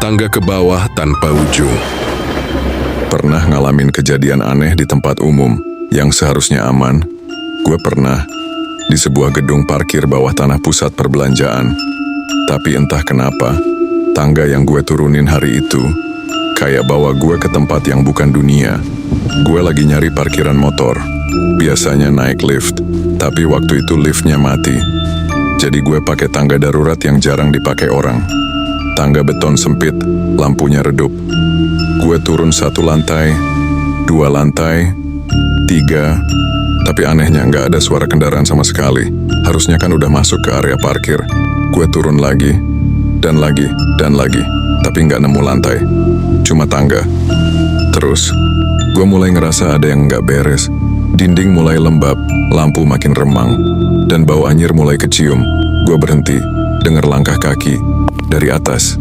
Tangga ke bawah tanpa ujung. Pernah ngalamin kejadian aneh di tempat umum yang seharusnya aman? Gue pernah di sebuah gedung parkir bawah tanah pusat perbelanjaan. Tapi entah kenapa, tangga yang gue turunin hari itu kayak bawa gue ke tempat yang bukan dunia. Gue lagi nyari parkiran motor. Biasanya naik lift, tapi waktu itu liftnya mati. Jadi gue pakai tangga darurat yang jarang dipakai orang. Tangga beton sempit, lampunya redup. Gue turun 1 lantai, 2 lantai, 3. Tapi anehnya nggak ada suara kendaraan sama sekali. Harusnya kan udah masuk ke area parkir. Gue turun lagi, dan lagi, dan lagi. Tapi nggak nemu lantai. Cuma tangga. Terus, gue mulai ngerasa ada yang nggak beres. Dinding mulai lembab, lampu makin remang, dan bau anyir mulai kecium. Gue berhenti, dengar langkah kaki dari atas.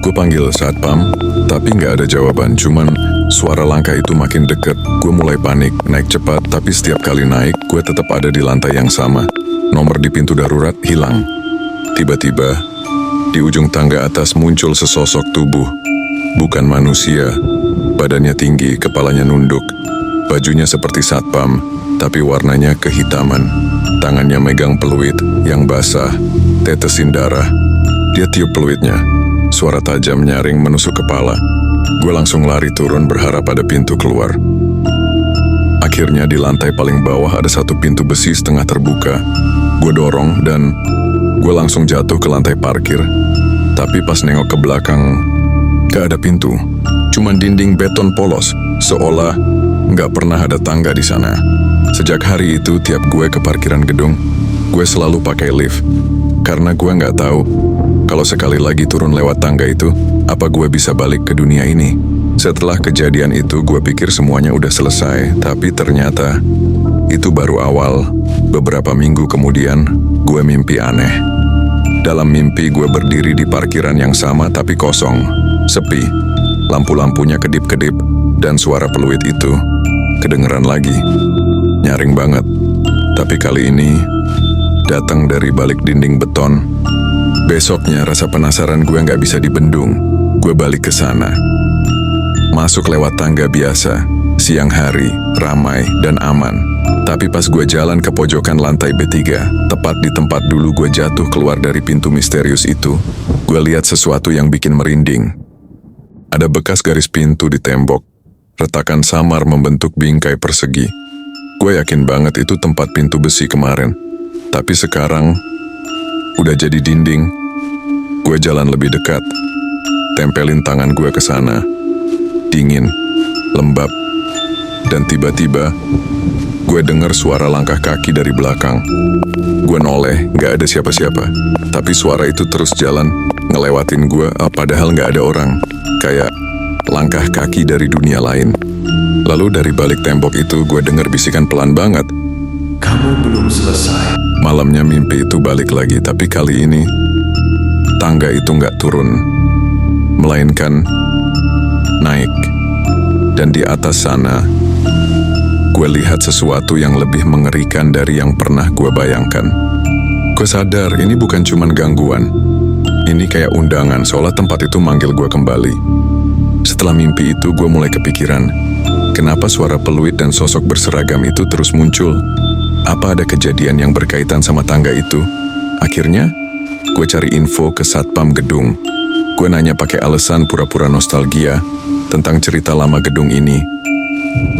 Gue panggil satpam, tapi nggak ada jawaban. Cuman suara langkah itu makin deket. Gue mulai panik, naik cepat, tapi setiap kali naik, gue tetap ada di lantai yang sama. Nomor di pintu darurat hilang. Tiba-tiba, di ujung tangga atas muncul sesosok tubuh. Bukan manusia, badannya tinggi, kepalanya nunduk. Bajunya seperti satpam, tapi warnanya kehitaman. Tangannya megang peluit yang basah, tetesin darah. Dia tiup peluitnya. Suara tajam nyaring menusuk kepala. Gue langsung lari turun berharap ada pintu keluar. Akhirnya di lantai paling bawah ada satu pintu besi setengah terbuka. Gue dorong dan gue langsung jatuh ke lantai parkir. Tapi pas nengok ke belakang, gak ada pintu. Cuman dinding beton polos, seolah nggak pernah ada tangga di sana. Sejak hari itu, tiap gue ke parkiran gedung, gue selalu pakai lift. Karena gue nggak tahu kalau sekali lagi turun lewat tangga itu, apa gue bisa balik ke dunia ini. Setelah kejadian itu, gue pikir semuanya udah selesai. Tapi ternyata, itu baru awal. Beberapa minggu kemudian, gue mimpi aneh. Dalam mimpi, gue berdiri di parkiran yang sama tapi kosong, sepi. Lampu-lampunya kedip-kedip, dan suara peluit itu kedengeran lagi. Nyaring banget. Tapi kali ini datang dari balik dinding beton. Besoknya rasa penasaran gue nggak bisa dibendung. Gue balik ke sana. Masuk lewat tangga biasa. Siang hari, ramai dan aman. Tapi pas gue jalan ke pojokan lantai B3, tepat di tempat dulu gue jatuh keluar dari pintu misterius itu, gue lihat sesuatu yang bikin merinding. Ada bekas garis pintu di tembok. Retakan samar membentuk bingkai persegi. Gue yakin banget itu tempat pintu besi kemarin. Tapi sekarang, udah jadi dinding. Gue jalan lebih dekat. Tempelin tangan gue ke sana. Dingin, lembab. Dan tiba-tiba, gue dengar suara langkah kaki dari belakang. Gue noleh, gak ada siapa-siapa. Tapi suara itu terus jalan, ngelewatin gue, padahal gak ada orang. Kayak langkah kaki dari dunia lain. Lalu dari balik tembok itu gue dengar bisikan pelan banget. Kamu belum selesai. Malamnya mimpi itu balik lagi, tapi kali ini tangga itu nggak turun, melainkan naik. Dan di atas sana, gue lihat sesuatu yang lebih mengerikan dari yang pernah gue bayangkan. Gue sadar ini bukan cuman gangguan. Ini kayak undangan, seolah tempat itu manggil gue kembali. Setelah mimpi itu, gue mulai kepikiran, kenapa suara peluit dan sosok berseragam itu terus muncul? Apa ada kejadian yang berkaitan sama tangga itu? Akhirnya, gue cari info ke satpam gedung. Gue nanya pakai alasan pura-pura nostalgia tentang cerita lama gedung ini.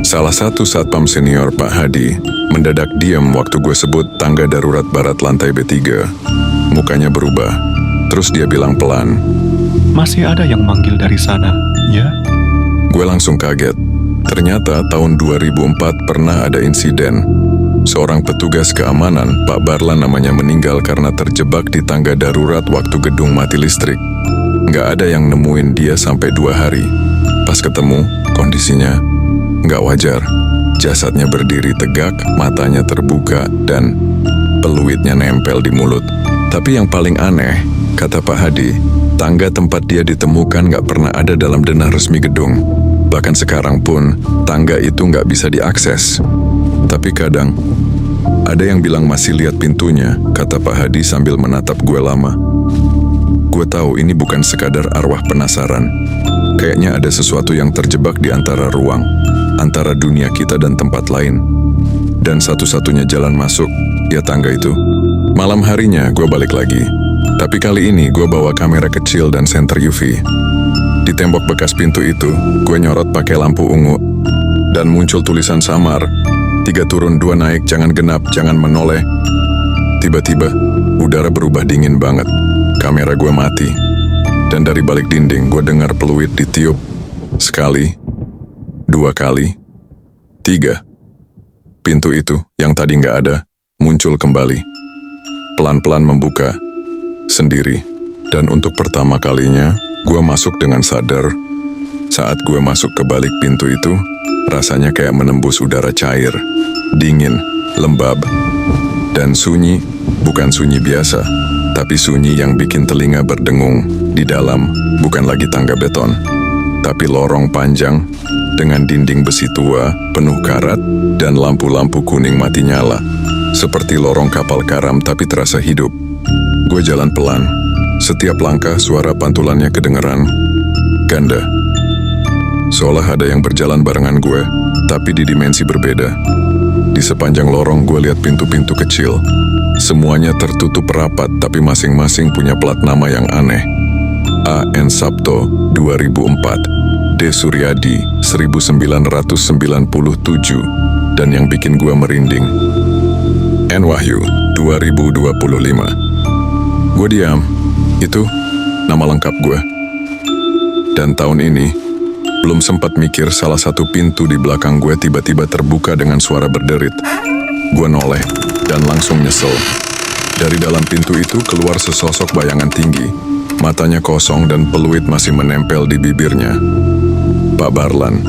Salah satu satpam senior, Pak Hadi, mendadak diam waktu gue sebut tangga darurat barat lantai B3. Mukanya berubah. Terus dia bilang pelan, "Masih ada yang manggil dari sana, ya?" Gue langsung kaget. Ternyata tahun 2004 pernah ada insiden. Seorang petugas keamanan, Pak Barlan namanya, meninggal karena terjebak di tangga darurat waktu gedung mati listrik. Nggak ada yang nemuin dia sampai 2 hari. Pas ketemu, kondisinya nggak wajar. Jasadnya berdiri tegak, matanya terbuka, dan peluitnya nempel di mulut. Tapi yang paling aneh, kata Pak Hadi, tangga tempat dia ditemukan nggak pernah ada dalam denah resmi gedung. Bahkan sekarang pun, tangga itu nggak bisa diakses. Tapi kadang, ada yang bilang masih lihat pintunya, kata Pak Hadi sambil menatap gue lama. Gue tahu ini bukan sekadar arwah penasaran. Kayaknya ada sesuatu yang terjebak di antara ruang, antara dunia kita dan tempat lain. Dan satu-satunya jalan masuk, ya tangga itu. Malam harinya gue balik lagi. Tapi kali ini gue bawa kamera kecil dan senter UV. Di tembok bekas pintu itu, gue nyorot pakai lampu ungu. Dan muncul tulisan samar, 3 turun 2 naik, jangan genap, jangan menoleh. Tiba-tiba, udara berubah dingin banget. Kamera gue mati. Dan dari balik dinding, gue dengar peluit ditiup. Sekali, 2 kali, 3. Pintu itu, yang tadi nggak ada, muncul kembali. Pelan-pelan membuka, sendiri. Dan untuk pertama kalinya, gue masuk dengan sadar. Saat gue masuk ke balik pintu itu, rasanya kayak menembus udara cair, dingin, lembab, dan sunyi. Bukan sunyi biasa, tapi sunyi yang bikin telinga berdengung. Di dalam, bukan lagi tangga beton, tapi lorong panjang dengan dinding besi tua, penuh karat, dan lampu-lampu kuning mati nyala. Seperti lorong kapal karam tapi terasa hidup. Gue jalan pelan. Setiap langkah suara pantulannya kedengeran. Ganda. Seolah ada yang berjalan barengan gue, tapi di dimensi berbeda. Di sepanjang lorong gue lihat pintu-pintu kecil. Semuanya tertutup rapat, tapi masing-masing punya plat nama yang aneh. A.N. Sabto 2004, D. Suryadi 1997, dan yang bikin gue merinding, N. Wahyu 2025. Gue diam. Itu nama lengkap gue. Dan tahun ini, belum sempat mikir, salah satu pintu di belakang gue tiba-tiba terbuka dengan suara berderit. Gue noleh dan langsung nyesel. Dari dalam pintu itu keluar sesosok bayangan tinggi. Matanya kosong dan peluit masih menempel di bibirnya. Pak Barlan.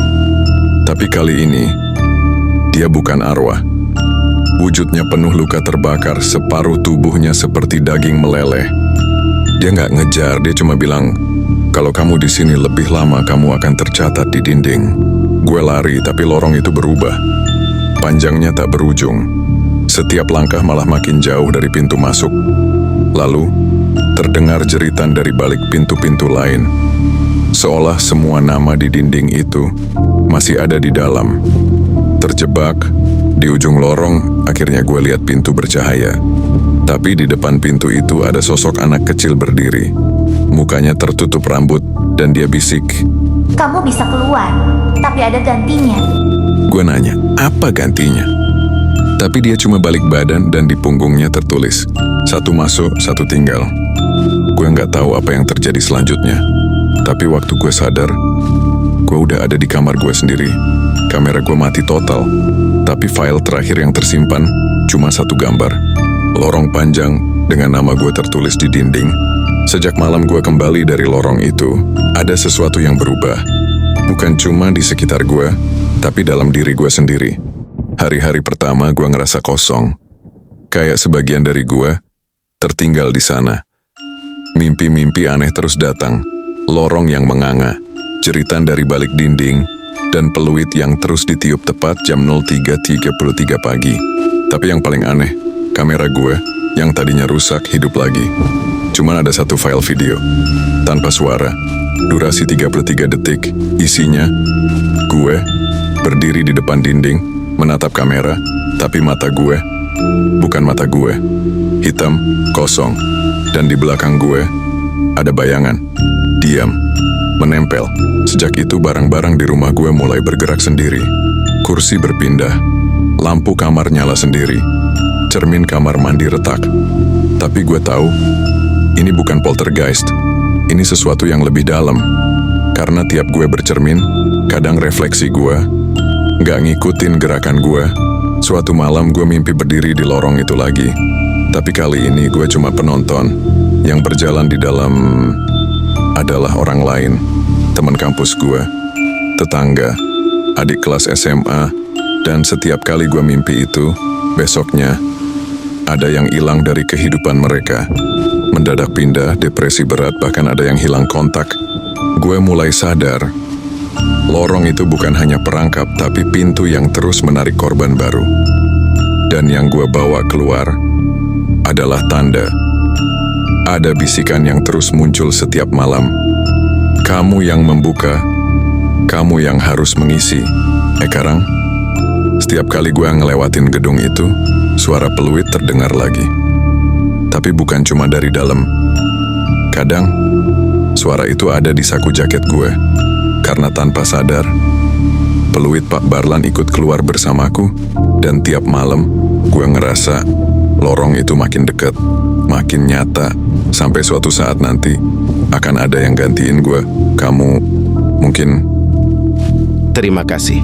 Tapi kali ini, dia bukan arwah. Wujudnya penuh luka terbakar, separuh tubuhnya seperti daging meleleh. Dia nggak ngejar, dia cuma bilang, kalau kamu di sini lebih lama, kamu akan tercatat di dinding. Gue lari, tapi lorong itu berubah. Panjangnya tak berujung. Setiap langkah malah makin jauh dari pintu masuk. Lalu, terdengar jeritan dari balik pintu-pintu lain. Seolah semua nama di dinding itu masih ada di dalam. Terjebak, di ujung lorong, akhirnya gue lihat pintu bercahaya. Tapi di depan pintu itu ada sosok anak kecil berdiri. Mukanya tertutup rambut, dan dia bisik. Kamu bisa keluar, tapi ada gantinya. Gue nanya, apa gantinya? Tapi dia cuma balik badan dan di punggungnya tertulis, 1 masuk, 1 tinggal. Gue nggak tahu apa yang terjadi selanjutnya. Tapi waktu gue sadar, gue udah ada di kamar gue sendiri. Kamera gue mati total. Tapi file terakhir yang tersimpan cuma 1 gambar. Lorong panjang dengan nama gue tertulis di dinding. Sejak malam gue kembali dari lorong itu, ada sesuatu yang berubah. Bukan cuma di sekitar gue, tapi dalam diri gue sendiri. Hari-hari pertama gue ngerasa kosong. Kayak sebagian dari gue tertinggal di sana. Mimpi-mimpi aneh terus datang. Lorong yang menganga, jeritan dari balik dinding, dan peluit yang terus ditiup tepat jam 03.33 pagi. Tapi yang paling aneh, kamera gue yang tadinya rusak hidup lagi. Cuman ada 1 file video, tanpa suara, durasi 33 detik, isinya, gue berdiri di depan dinding, menatap kamera, tapi mata gue, bukan mata gue, hitam, kosong, dan di belakang gue, ada bayangan, diam, menempel. Sejak itu barang-barang di rumah gue mulai bergerak sendiri. Kursi berpindah, lampu kamar nyala sendiri, cermin kamar mandi retak. Tapi gue tahu, ini bukan poltergeist, ini sesuatu yang lebih dalam. Karena tiap gue bercermin, kadang refleksi gue nggak ngikutin gerakan gue. Suatu malam gue mimpi berdiri di lorong itu lagi. Tapi kali ini gue cuma penonton. Yang berjalan di dalam adalah orang lain, teman kampus gue, tetangga, adik kelas SMA, dan setiap kali gue mimpi itu, besoknya ada yang hilang dari kehidupan mereka. Mendadak pindah, depresi berat, bahkan ada yang hilang kontak. Gue mulai sadar, lorong itu bukan hanya perangkap, tapi pintu yang terus menarik korban baru. Dan yang gue bawa keluar adalah tanda. Ada bisikan yang terus muncul setiap malam. Kamu yang membuka, kamu yang harus mengisi. Karang, setiap kali gue ngelewatin gedung itu, suara peluit terdengar lagi. Tapi bukan cuma dari dalam. Kadang, suara itu ada di saku jaket gue. Karena tanpa sadar, peluit Pak Barlan ikut keluar bersamaku, dan tiap malam gue ngerasa lorong itu makin dekat, makin nyata, sampai suatu saat nanti akan ada yang gantiin gue. Kamu mungkin... Terima kasih.